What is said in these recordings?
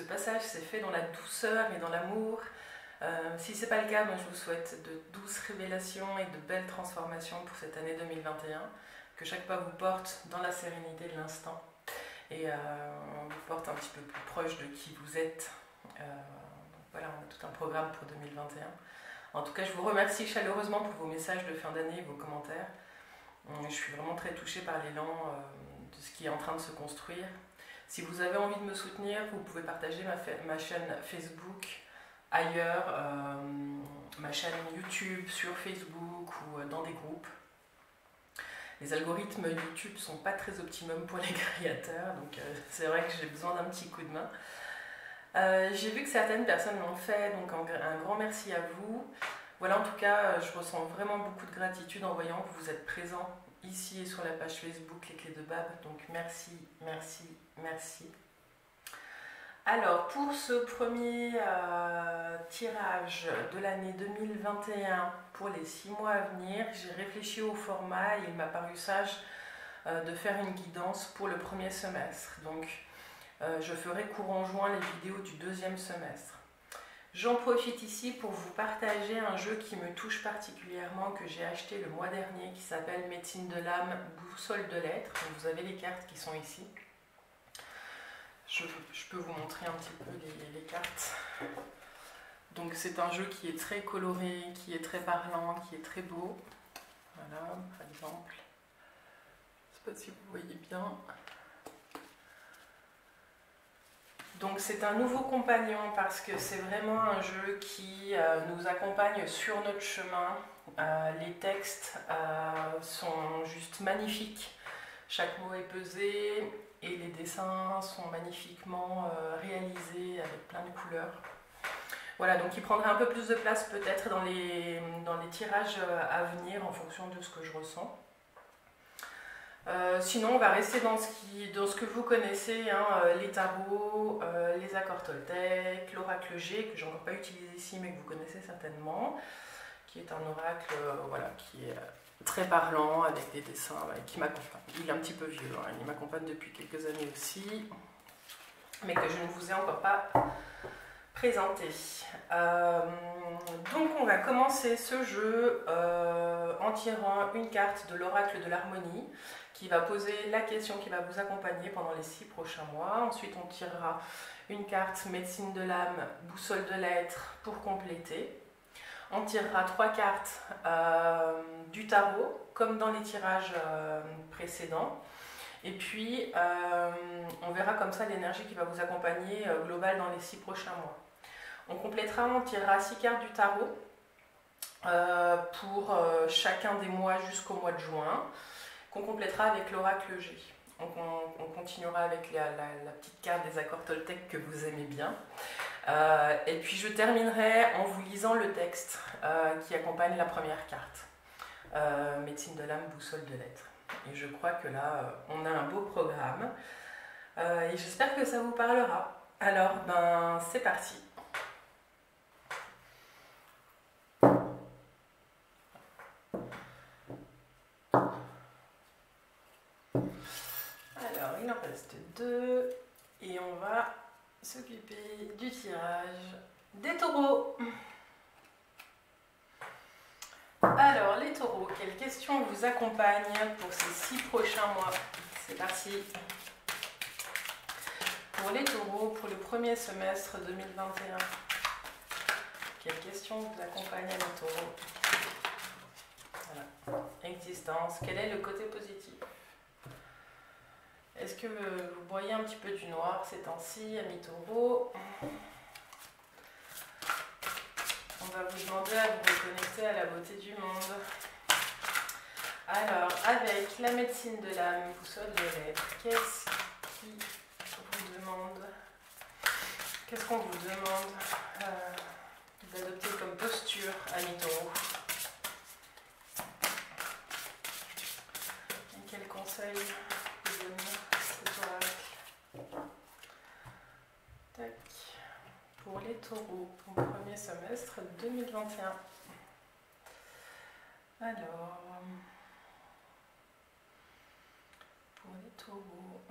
passage s'est fait dans la douceur et dans l'amour. Si ce n'est pas le cas, moi, je vous souhaite de douces révélations et de belles transformations pour cette année 2021. Que chaque pas vous porte dans la sérénité de l'instant et vous porte un petit peu plus proche de qui vous êtes. Voilà, on a tout un programme pour 2021. En tout cas, je vous remercie chaleureusement pour vos messages de fin d'année et vos commentaires. Je suis vraiment très touchée par l'élan de ce qui est en train de se construire. Si vous avez envie de me soutenir, vous pouvez partager ma chaîne Facebook ailleurs, ma chaîne YouTube sur Facebook ou dans des groupes. Les algorithmes YouTube ne sont pas très optimums pour les créateurs, donc c'est vrai que j'ai besoin d'un petit coup de main. J'ai vu que certaines personnes l'ont fait, donc un grand merci à vous. Voilà, en tout cas, je ressens vraiment beaucoup de gratitude en voyant que vous êtes présents ici et sur la page Facebook Les Clés de Bab, donc merci, merci, merci. Alors, pour ce premier tirage de l'année 2021 pour les 6 mois à venir, j'ai réfléchi au format et il m'a paru sage de faire une guidance pour le premier semestre. Donc, je ferai courant juin les vidéos du deuxième semestre. J'en profite ici pour vous partager un jeu qui me touche particulièrement, que j'ai acheté le mois dernier, qui s'appelle Médecine de l'âme, boussole de l'être. Vous avez les cartes qui sont ici. Je peux vous montrer un petit peu les cartes. Donc c'est un jeu qui est très coloré, qui est très parlant, qui est très beau. Voilà, par exemple. Je ne sais pas si vous voyez bien. Donc c'est un nouveau compagnon parce que c'est vraiment un jeu qui nous accompagne sur notre chemin. Les textes sont juste magnifiques. Chaque mot est pesé et les dessins sont magnifiquement réalisés avec plein de couleurs. Voilà, donc il prendra un peu plus de place peut-être dans les tirages à venir en fonction de ce que je ressens. Sinon, on va rester dans ce que vous connaissez, hein, les tarots, les accords Toltec, l'oracle G, que je n'ai encore pas utilisé ici, mais que vous connaissez certainement, qui est un oracle voilà, qui est très parlant, avec des dessins qui m'accompagnent. Il est un petit peu vieux, hein, il m'accompagne depuis quelques années aussi, mais que je ne vous ai encore pas présenté. Donc, on va commencer ce jeu en tirant une carte de l'oracle de l'harmonie, qui va poser la question qui va vous accompagner pendant les 6 prochains mois. Ensuite, on tirera une carte médecine de l'âme, boussole de l'être pour compléter. On tirera 3 cartes du tarot, comme dans les tirages précédents. Et puis, on verra comme ça l'énergie qui va vous accompagner globale dans les 6 prochains mois. On complétera, on tirera 6 cartes du tarot pour chacun des mois jusqu'au mois de juin, qu'on complétera avec l'oracle G. Donc on continuera avec la petite carte des accords Toltec que vous aimez bien. Et puis je terminerai en vous lisant le texte qui accompagne la première carte. Médecine de l'âme, boussole de l'être. Et je crois que là, on a un beau programme. Et j'espère que ça vous parlera. Alors, c'est parti. Alors, il en reste 2 et on va s'occuper du tirage des taureaux. Alors, les taureaux, quelles questions vous accompagnent pour ces 6 prochains mois? C'est parti. Pour les taureaux, pour le premier semestre 2021, quelles questions vous accompagnent les taureaux? Voilà. Existence, quel est le côté positif? Est-ce que vous voyez un petit peu du noir ces temps-ci, amis taureaux? On va vous demander à vous reconnecter à la beauté du monde. Alors, avec la médecine de l'âme, boussole de l'être, qu'est-ce qu'on vous demande d'adopter comme posture, amis taureaux? Et quel conseil vous donner cet oracle? Tac. Pour les taureaux, pour le premier semestre 2021. Alors, pour les taureaux,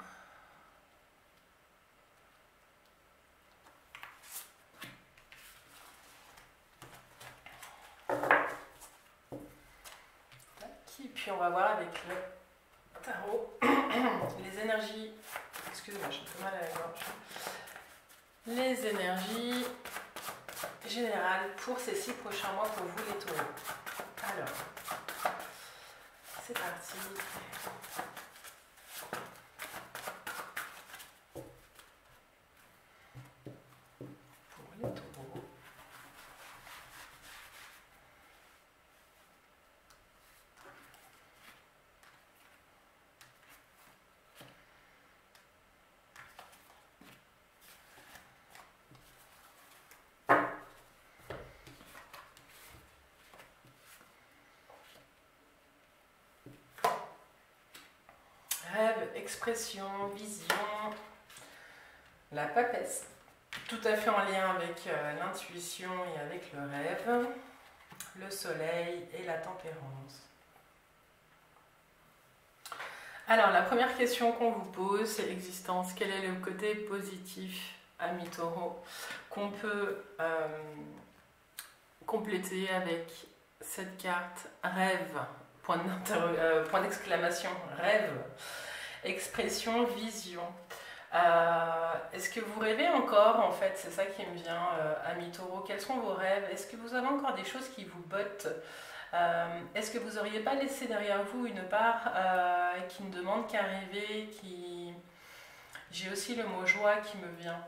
puis on va voir avec le tarot les énergies, excusez-moi, j'ai un peu mal à la gorge, les énergies générales pour ces 6 prochains mois pour vous les taureaux. Alors, c'est parti. Pour les taureaux. Rêve, expression, vision, la papesse, tout à fait en lien avec l'intuition et avec le rêve, le soleil et la tempérance. Alors la première question qu'on vous pose, c'est l'existence. Quel est le côté positif, ami taureau, qu'on peut compléter avec cette carte rêve, point d'exclamation, rêve, expression, vision. Est-ce que vous rêvez encore, en fait, c'est ça qui me vient, ami taureau, quels sont vos rêves? Est-ce que vous avez encore des choses qui vous bottent? Est-ce que vous n'auriez pas laissé derrière vous une part qui ne demande qu'à rêver, qui... J'ai aussi le mot joie qui me vient.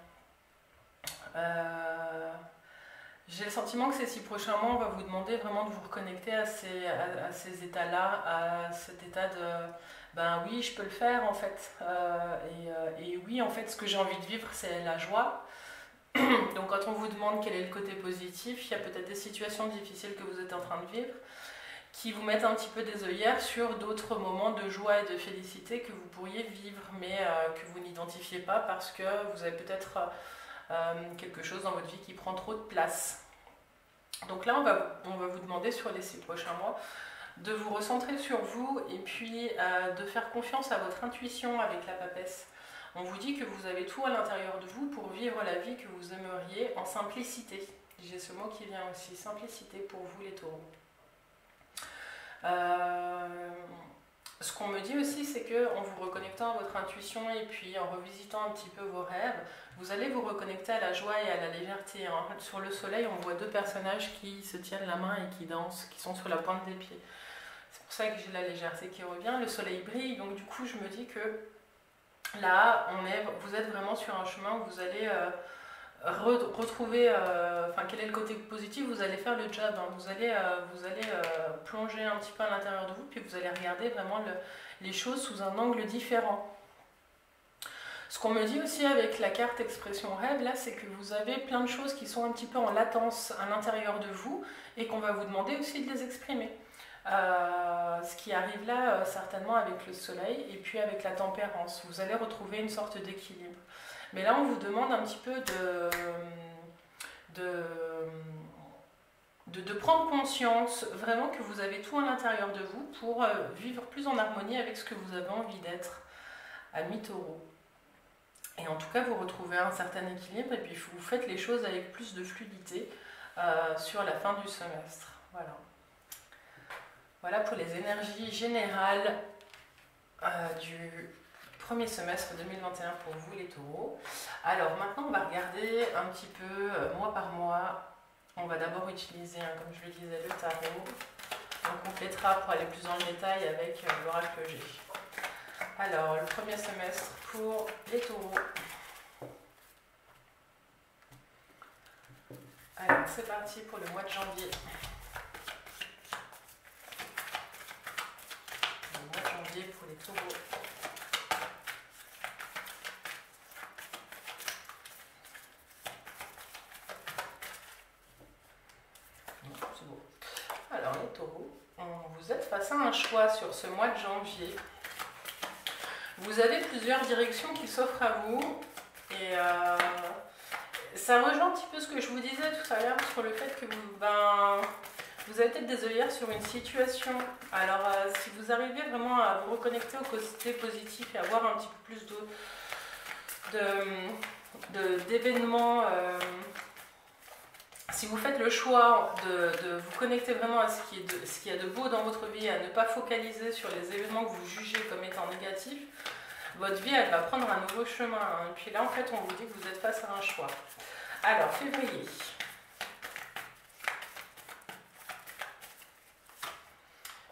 J'ai le sentiment que ces 6 prochains mois, on va vous demander vraiment de vous reconnecter à ces états-là, à cet état de ben oui, je peux le faire en fait. Et oui, en fait, ce que j'ai envie de vivre, c'est la joie. Donc, quand on vous demande quel est le côté positif, il y a peut-être des situations difficiles que vous êtes en train de vivre qui vous mettent un petit peu des œillères sur d'autres moments de joie et de félicité que vous pourriez vivre, mais que vous n'identifiez pas parce que vous avez peut-être quelque chose dans votre vie qui prend trop de place. Donc là, on va vous demander sur les 6 prochains mois de vous recentrer sur vous et puis de faire confiance à votre intuition avec la papesse. On vous dit que vous avez tout à l'intérieur de vous pour vivre la vie que vous aimeriez en simplicité. J'ai ce mot qui vient aussi, simplicité pour vous les taureaux. Ce qu'on me dit aussi, c'est qu'en vous reconnectant à votre intuition et puis en revisitant un petit peu vos rêves, vous allez vous reconnecter à la joie et à la légèreté. Sur le soleil, on voit 2 personnages qui se tiennent la main et qui dansent, qui sont sur la pointe des pieds. C'est pour ça que j'ai la légèreté qui revient. Le soleil brille, donc du coup, je me dis que là, vous êtes vraiment sur un chemin où vous allez retrouver, quel est le côté positif, vous allez faire le job, hein. Vous allez plonger un petit peu à l'intérieur de vous, puis vous allez regarder vraiment les choses sous un angle différent. Ce qu'on me dit aussi avec la carte expression rêve, là, c'est que vous avez plein de choses qui sont un petit peu en latence à l'intérieur de vous et qu'on va vous demander aussi de les exprimer. Ce qui arrive là, certainement avec le soleil et puis avec la tempérance. Vous allez retrouver une sorte d'équilibre. Mais là, on vous demande un petit peu de prendre conscience vraiment que vous avez tout à l'intérieur de vous pour vivre plus en harmonie avec ce que vous avez envie d'être, ami taureau. Et en tout cas, vous retrouvez un certain équilibre et puis vous faites les choses avec plus de fluidité sur la fin du semestre. Voilà. Voilà pour les énergies générales du premier semestre 2021 pour vous les taureaux. Alors maintenant, on va regarder un petit peu mois par mois. On va d'abord utiliser, comme je le disais, le tarot. On complétera pour aller plus dans le détail avec l'oracle G. Alors, le premier semestre pour les taureaux. Alors, c'est parti pour le mois de janvier. Le mois de janvier pour les taureaux. C'est beau. Alors, les taureaux, vous êtes face à un choix sur ce mois de janvier. Vous avez plusieurs directions qui s'offrent à vous et ça rejoint un petit peu ce que je vous disais tout à l'heure sur le fait que vous avez peut-être des œillères sur une situation. Alors si vous arrivez vraiment à vous reconnecter au côté positif et avoir un petit peu plus d'événements Si vous faites le choix de vous connecter vraiment à ce qu'il y a de beau dans votre vie, à ne pas focaliser sur les événements que vous jugez comme étant négatifs, votre vie, elle va prendre un nouveau chemin. Hein. Et puis là, en fait, on vous dit que vous êtes face à un choix. Alors, février.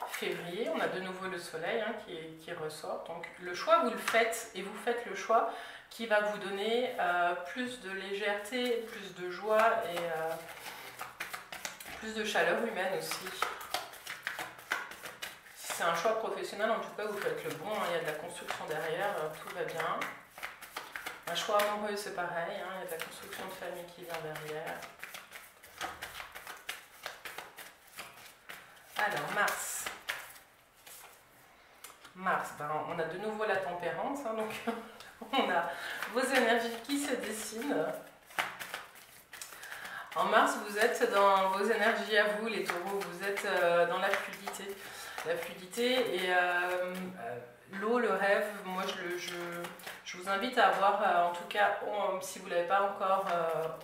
Février, on a de nouveau le soleil hein, qui ressort. Donc, le choix, vous le faites et vous faites le choix qui va vous donner plus de légèreté, plus de joie et plus de chaleur humaine aussi. Si c'est un choix professionnel, en tout cas, vous faites le bon. Hein, il y a de la construction derrière, tout va bien. Un choix amoureux, c'est pareil. Hein, il y a de la construction de famille qui vient derrière. Alors, Mars. Mars, ben, on a de nouveau la tempérance. Hein, donc, on a vos énergies qui se dessinent. En Mars, vous êtes dans vos énergies à vous, les taureaux. Vous êtes dans la fluidité. La fluidité et l'eau, le rêve. Moi, je vous invite à avoir, en tout cas, si vous ne l'avez pas encore,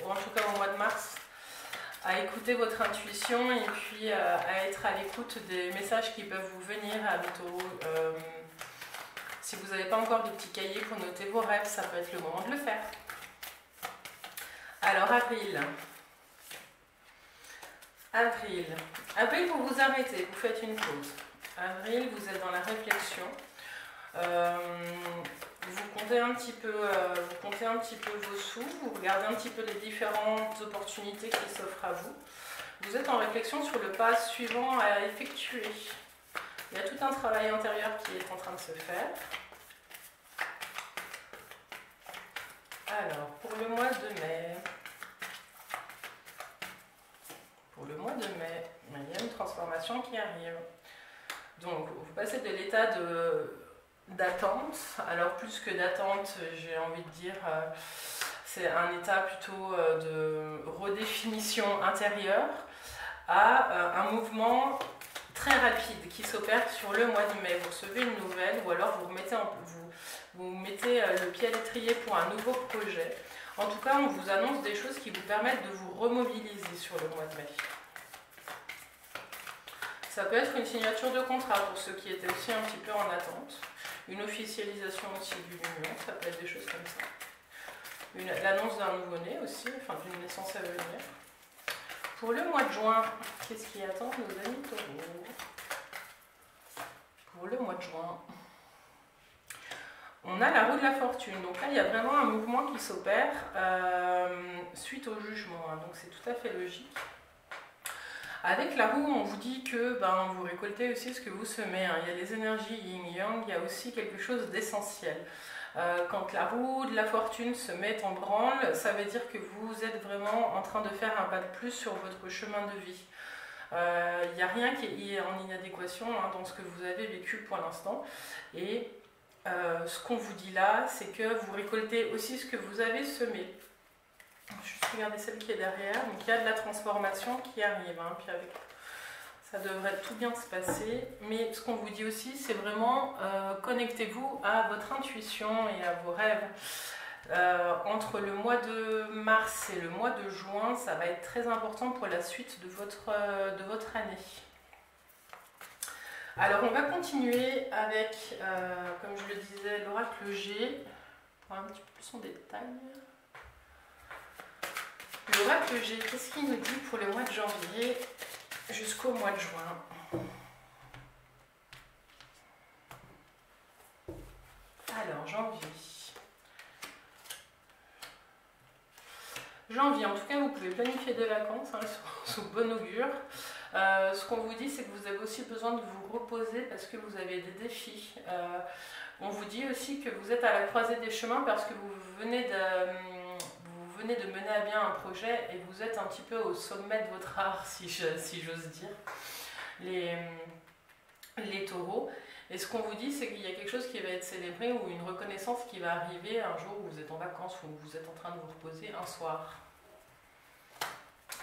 en tout cas au mois de mars, à écouter votre intuition et puis à être à l'écoute des messages qui peuvent vous venir à mes taureaux. Si vous n'avez pas encore de petits cahiers pour noter vos rêves, ça peut être le moment de le faire. Alors, avril. Avril, vous vous arrêtez, vous faites une pause. Avril, vous êtes dans la réflexion. Vous comptez un petit peu vos sous, vous regardez un petit peu les différentes opportunités qui s'offrent à vous. Vous êtes en réflexion sur le pas suivant à effectuer. Il y a tout un travail intérieur qui est en train de se faire. Alors, pour le mois de mai. Il y a une transformation qui arrive. Donc, vous passez de l'état d'attente, alors plus que d'attente, j'ai envie de dire, c'est un état plutôt de redéfinition intérieure à un mouvement très rapide qui s'opère sur le mois de mai. Vous recevez une nouvelle ou alors vous mettez le pied à l'étrier pour un nouveau projet. En tout cas, on vous annonce des choses qui vous permettent de vous remobiliser sur le mois de mai. Ça peut être une signature de contrat pour ceux qui étaient aussi un petit peu en attente. Une officialisation aussi d'une union, ça peut être des choses comme ça. L'annonce d'un nouveau-né aussi, enfin d'une naissance à venir. Pour le mois de juin, qu'est-ce qui attend nos amis taureaux? Pour le mois de juin, on a la roue de la fortune. Donc là, il y a vraiment un mouvement qui s'opère suite au jugement. Hein, donc c'est tout à fait logique. Avec la roue, on vous dit que vous récoltez aussi ce que vous semez. Hein. Il y a les énergies yin-yang, il y a aussi quelque chose d'essentiel. Quand la roue de la fortune se met en branle, ça veut dire que vous êtes vraiment en train de faire un pas de plus sur votre chemin de vie. Il n'y a rien qui est en inadéquation hein, dans ce que vous avez vécu pour l'instant. Et ce qu'on vous dit là, c'est que vous récoltez aussi ce que vous avez semé. Juste regarder celle qui est derrière. Donc il y a de la transformation qui arrive. Hein, puis avec, ça devrait tout bien se passer. Mais ce qu'on vous dit aussi, c'est vraiment connectez-vous à votre intuition et à vos rêves. Entre le mois de mars et le mois de juin, ça va être très important pour la suite de votre année. Alors on va continuer avec, comme je le disais, l'oracle G. Pour un petit peu plus en détail. L'oracle G, qu'est-ce qu'il nous dit pour le mois de janvier jusqu'au mois de juin? Alors, janvier. Janvier, en tout cas, vous pouvez planifier des vacances hein, sous bon augure. Ce qu'on vous dit, c'est que vous avez aussi besoin de vous reposer parce que vous avez des défis. On vous dit aussi que vous êtes à la croisée des chemins parce que vous venez de mener à bien un projet et vous êtes un petit peu au sommet de votre art, si j'ose dire, les taureaux. Et ce qu'on vous dit, c'est qu'il y a quelque chose qui va être célébré ou une reconnaissance qui va arriver un jour où vous êtes en vacances ou où vous êtes en train de vous reposer un soir.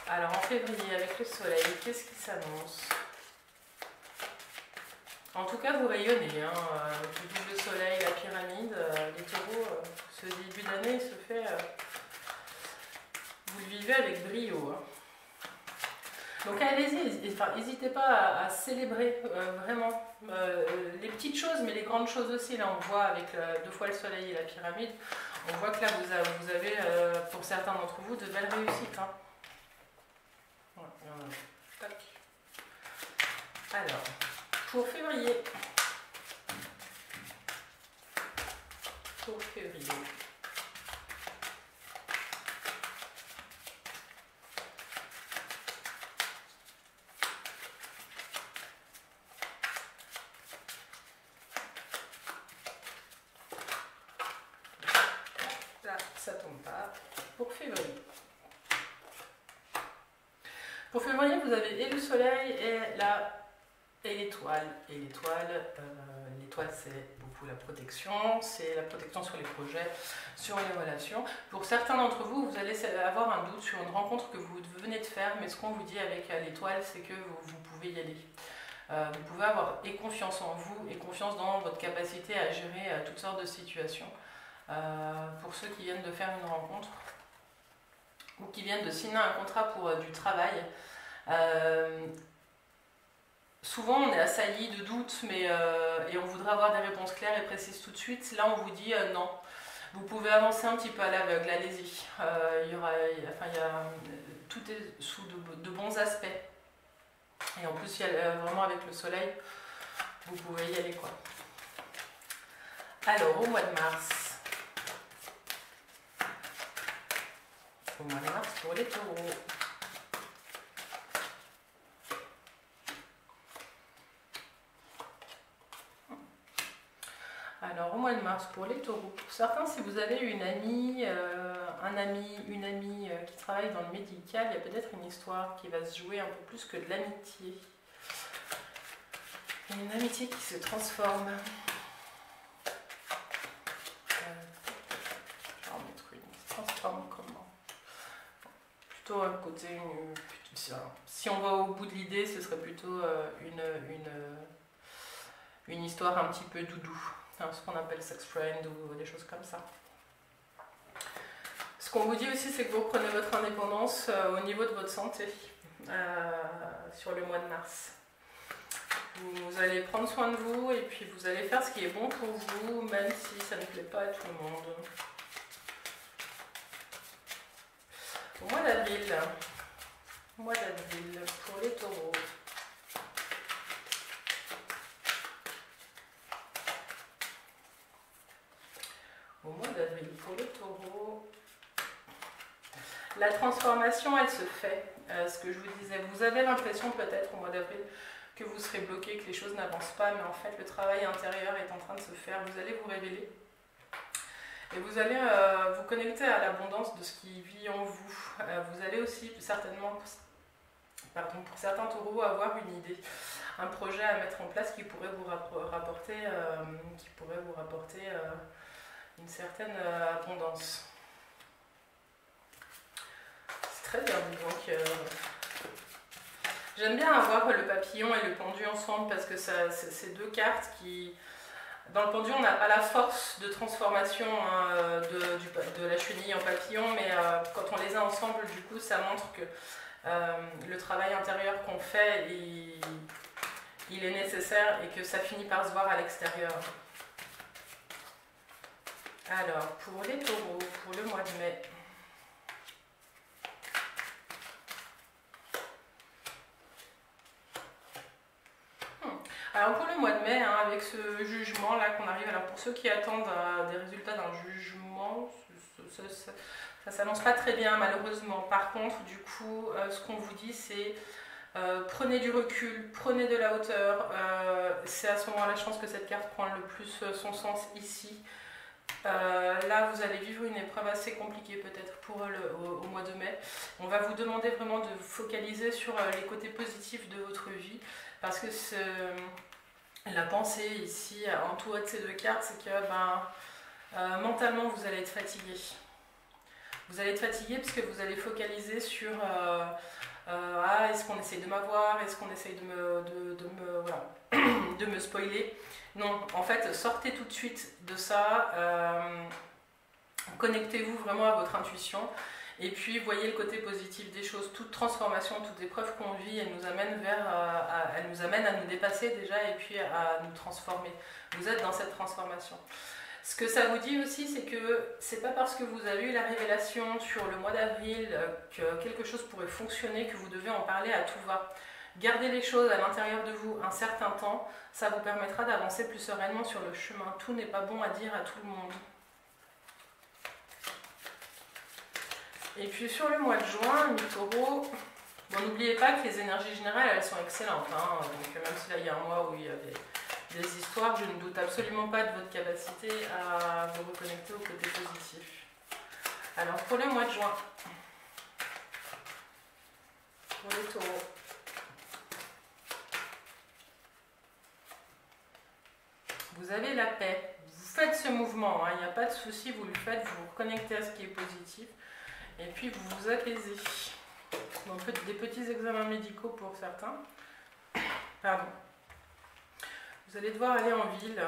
Alors en février, avec le soleil, qu'est-ce qui s'annonce? En tout cas, vous rayonnez. Hein, le double soleil, la pyramide, les taureaux, ce début d'année se fait... vous le vivez avec brio. Hein. Donc allez-y, enfin, n'hésitez pas à célébrer vraiment les petites choses, mais les grandes choses aussi. Là, on voit avec 2 fois le soleil et la pyramide, on voit que là, vous avez, pour certains d'entre vous, de belles réussites. Hein. Ouais, tac. Alors, pour février. Là, ça tombe pas. Pour février. Pour février, vous avez et le soleil et l'étoile. Et l'étoile, c'est beaucoup la protection, c'est la protection sur les projets, sur les relations. Pour certains d'entre vous, vous allez avoir un doute sur une rencontre que vous venez de faire, mais ce qu'on vous dit avec l'étoile, c'est que vous pouvez y aller. Vous pouvez avoir et confiance en vous et confiance dans votre capacité à gérer toutes sortes de situations. Pour ceux qui viennent de faire une rencontre ou qui viennent de signer un contrat pour du travail, souvent on est assailli de doutes et on voudrait avoir des réponses claires et précises tout de suite. Là on vous dit non, vous pouvez avancer un petit peu à l'aveugle, allez-y. Tout est sous de bons aspects. Et en plus, vraiment avec le soleil, vous pouvez y aller quoi. Alors, au mois de mars. Au mois de mars pour les taureaux. Alors, au mois de mars pour les taureaux. Pour certains, si vous avez une amie, une amie qui travaille dans le médical, il y a peut-être une histoire qui va se jouer un peu plus que de l'amitié. Une amitié qui se transforme. Je vais en mettre une. Qui se transforme comment? Plutôt un côté. Si on va au bout de l'idée, ce serait plutôt une histoire un petit peu doudou. Ce qu'on appelle sex friend ou des choses comme ça. Ce qu'on vous dit aussi, c'est que vous reprenez votre indépendance au niveau de votre santé sur le mois de mars. Vous allez prendre soin de vous et puis vous allez faire ce qui est bon pour vous, même si ça ne plaît pas à tout le monde. Au mois d'avril, pour les taureaux. Au mois d'avril, pour les taureaux, la transformation, elle se fait. Ce que je vous disais, vous avez l'impression peut-être au mois d'avril que vous serez bloqué, que les choses n'avancent pas, mais en fait le travail intérieur est en train de se faire. Vous allez vous révéler et vous allez vous connecter à l'abondance de ce qui vit en vous. Vous allez aussi certainement, pour certains taureaux, avoir une idée, un projet à mettre en place qui pourrait vous rapporter, une certaine abondance. C'est très bien, donc j'aime bien avoir le papillon et le pendu ensemble parce que c'est 2 cartes qui... Dans le pendu, on n'a pas la force de transformation de la chenille en papillon, mais quand on les a ensemble, du coup, ça montre que le travail intérieur qu'on fait, il est nécessaire et que ça finit par se voir à l'extérieur. Alors, pour les taureaux, pour le mois de mai. Alors pour le mois de mai, avec ce jugement là qu'on arrive, alors pour ceux qui attendent des résultats d'un jugement, ça s'annonce pas très bien malheureusement. Par contre, du coup, ce qu'on vous dit c'est prenez du recul, prenez de la hauteur. C'est à ce moment-là, je pense que cette carte prend le plus son sens ici. Là, vous allez vivre une épreuve assez compliquée peut-être au mois de mai. On va vous demander vraiment de focaliser sur les côtés positifs de votre vie parce que la pensée ici, en tout haut de ces 2 cartes, c'est que mentalement, vous allez être fatigué. Vous allez être fatigué parce que vous allez focaliser sur est-ce qu'on essaye de m'avoir, est-ce qu'on essaye de me spoiler. Non, en fait, sortez tout de suite de ça, connectez-vous vraiment à votre intuition Et puis, voyez le côté positif des choses. Toute transformation, toute épreuve qu'on vit, elle nous amène elle nous amène à nous dépasser déjà et puis à nous transformer. Vous êtes dans cette transformation. Ce que ça vous dit aussi, c'est que c'est pas parce que vous avez eu la révélation sur le mois d'avril que quelque chose pourrait fonctionner que vous devez en parler à tout va. Gardez les choses à l'intérieur de vous un certain temps, ça vous permettra d'avancer plus sereinement sur le chemin. Tout n'est pas bon à dire à tout le monde. Et puis sur le mois de juin, mi-taureau, bon, n'oubliez pas que les énergies générales, elles sont excellentes. Hein, donc même si là il y a un mois où il y a des histoires, je ne doute absolument pas de votre capacité à vous reconnecter au côté positif. Alors pour le mois de juin, pour les taureaux, vous avez la paix. Vous faites ce mouvement, hein, il n'y a pas de souci, vous le faites, vous vous reconnectez à ce qui est positif. Et puis vous vous apaisez. Donc des petits examens médicaux pour certains. Pardon. Vous allez devoir aller en ville.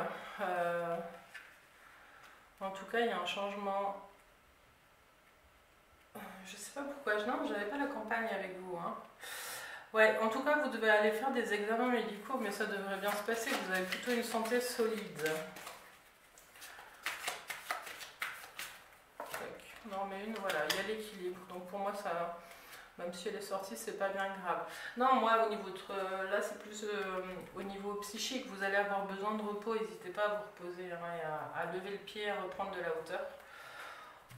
En tout cas, il y a un changement. Je sais pas pourquoi. Non, j'avais pas la campagne avec vous. Hein. Ouais, en tout cas, vous devez aller faire des examens médicaux, mais ça devrait bien se passer. Vous avez plutôt une santé solide. Non mais voilà, il y a l'équilibre, donc pour moi ça, même si elle est sortie, c'est pas bien grave. Non, moi au niveau de, là c'est plus au niveau psychique, vous allez avoir besoin de repos, n'hésitez pas à vous reposer, hein, et à lever le pied, à reprendre de la hauteur.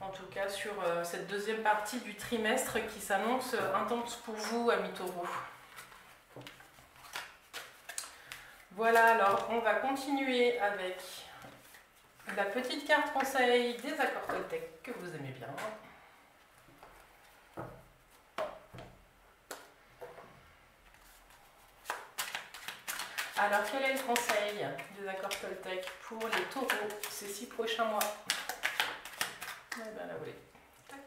En tout cas sur cette deuxième partie du trimestre qui s'annonce intense pour vous, amis taureaux. Voilà, alors on va continuer avec la petite carte conseil des accords Toltec que vous aimez bien. Alors quel est le conseil des accords Toltec pour les taureaux ces 6 prochains mois? Eh bien là, oui. Tac.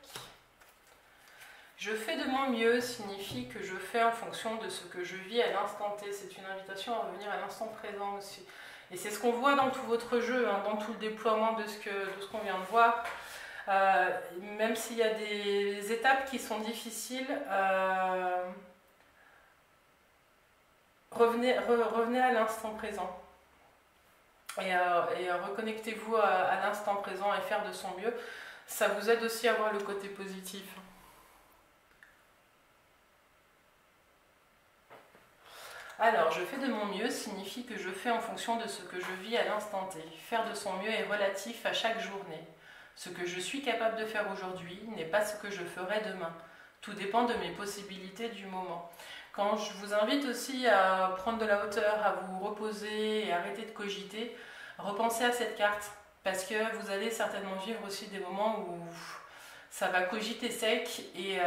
Je fais de mon mieux signifie que je fais en fonction de ce que je vis à l'instant T. C'est une invitation à revenir à l'instant présent aussi. Et c'est ce qu'on voit dans tout votre jeu, hein, dans tout le déploiement de ce qu'on vient de voir. Même s'il y a des étapes qui sont difficiles, revenez à l'instant présent. Et reconnectez-vous à l'instant présent et faire de son mieux. Ça vous aide aussi à voir le côté positif. Alors, je fais de mon mieux signifie que je fais en fonction de ce que je vis à l'instant T. Faire de son mieux est relatif à chaque journée. Ce que je suis capable de faire aujourd'hui n'est pas ce que je ferai demain. Tout dépend de mes possibilités du moment. Quand je vous invite aussi à prendre de la hauteur, à vous reposer et arrêter de cogiter, repensez à cette carte. Parce que vous allez certainement vivre aussi des moments où ça va cogiter sec et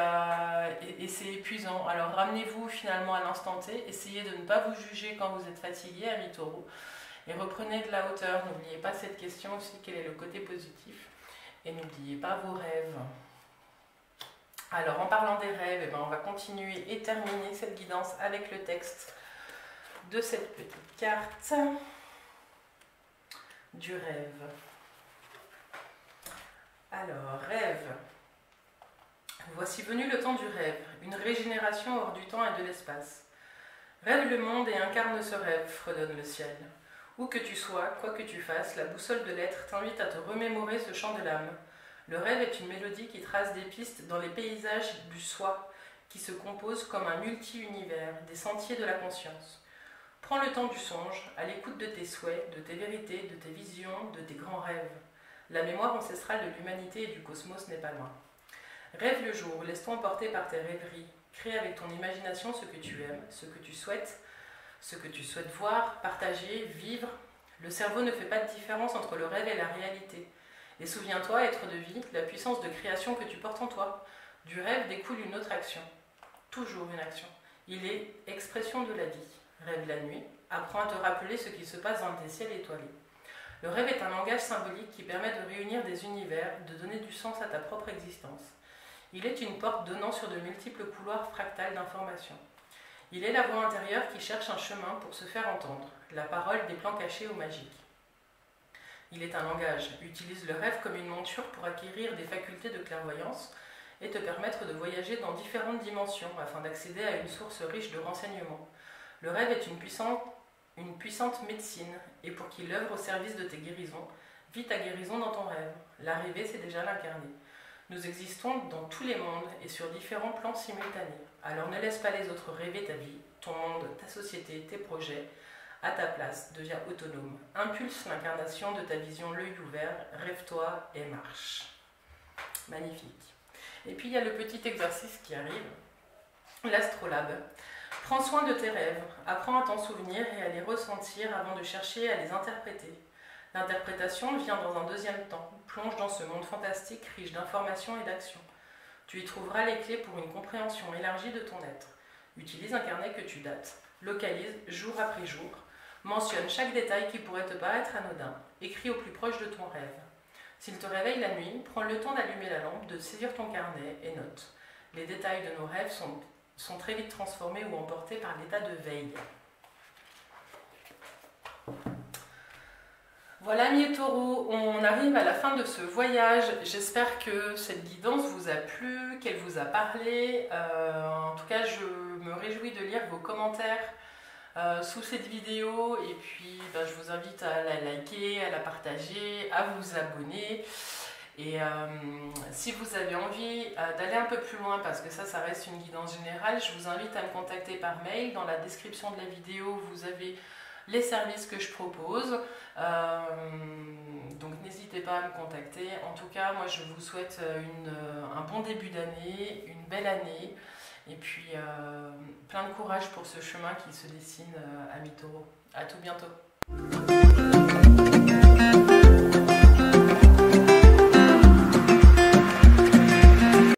c'est épuisant. Alors ramenez-vous finalement à l'instant T, essayez de ne pas vous juger quand vous êtes fatigué, amis taureaux, et reprenez de la hauteur. N'oubliez pas cette question aussi, quel est le côté positif, et n'oubliez pas vos rêves. Alors en parlant des rêves, eh ben, on va continuer et terminer cette guidance avec le texte de cette petite carte du rêve. Alors, rêve. Voici venu le temps du rêve, une régénération hors du temps et de l'espace. Rêve le monde et incarne ce rêve, fredonne le ciel. Où que tu sois, quoi que tu fasses, la boussole de l'être t'invite à te remémorer ce chant de l'âme. Le rêve est une mélodie qui trace des pistes dans les paysages du soi, qui se composent comme un multi-univers, des sentiers de la conscience. Prends le temps du songe, à l'écoute de tes souhaits, de tes vérités, de tes visions, de tes grands rêves. La mémoire ancestrale de l'humanité et du cosmos n'est pas loin. Rêve le jour, laisse-toi emporter par tes rêveries. Crée avec ton imagination ce que tu aimes, ce que tu souhaites voir, partager, vivre. Le cerveau ne fait pas de différence entre le rêve et la réalité. Et souviens-toi, être de vie, la puissance de création que tu portes en toi. Du rêve découle une autre action. Toujours une action. Il est expression de la vie. Rêve la nuit, apprends à te rappeler ce qui se passe dans tes ciels étoilés. Le rêve est un langage symbolique qui permet de réunir des univers, de donner du sens à ta propre existence. Il est une porte donnant sur de multiples couloirs fractales d'informations. Il est la voix intérieure qui cherche un chemin pour se faire entendre, la parole des plans cachés ou magiques. Il est un langage, utilise le rêve comme une monture pour acquérir des facultés de clairvoyance et te permettre de voyager dans différentes dimensions afin d'accéder à une source riche de renseignements. Le rêve est une puissante médecine et pour qu'il œuvre au service de tes guérisons, vis ta guérison dans ton rêve. L'arrivée, c'est déjà l'incarner. Nous existons dans tous les mondes et sur différents plans simultanés. Alors ne laisse pas les autres rêver ta vie, ton monde, ta société, tes projets. À ta place, deviens autonome. Impulse l'incarnation de ta vision l'œil ouvert, rêve-toi et marche. Magnifique. Et puis il y a le petit exercice qui arrive, l'astrolabe. Prends soin de tes rêves, apprends à t'en souvenir et à les ressentir avant de chercher à les interpréter. L'interprétation vient dans un deuxième temps. Plonge dans ce monde fantastique riche d'informations et d'actions. Tu y trouveras les clés pour une compréhension élargie de ton être. Utilise un carnet que tu dates. Localise jour après jour. Mentionne chaque détail qui pourrait te paraître anodin. Écris au plus proche de ton rêve. S'il te réveille la nuit, prends le temps d'allumer la lampe, de saisir ton carnet et note. Les détails de nos rêves sont très vite transformés ou emportés par l'état de veille. Voilà mes taureaux, on arrive à la fin de ce voyage. J'espère que cette guidance vous a plu, qu'elle vous a parlé. En tout cas, je me réjouis de lire vos commentaires sous cette vidéo. Et puis, je vous invite à la liker, à la partager, à vous abonner. Et si vous avez envie d'aller un peu plus loin, parce que ça reste une guidance générale, je vous invite à me contacter par mail. Dans la description de la vidéo, vous avez les services que je propose, donc n'hésitez pas à me contacter. En tout cas, moi je vous souhaite un bon début d'année, une belle année, et puis plein de courage pour ce chemin qui se dessine à mi-taureau. À tout bientôt.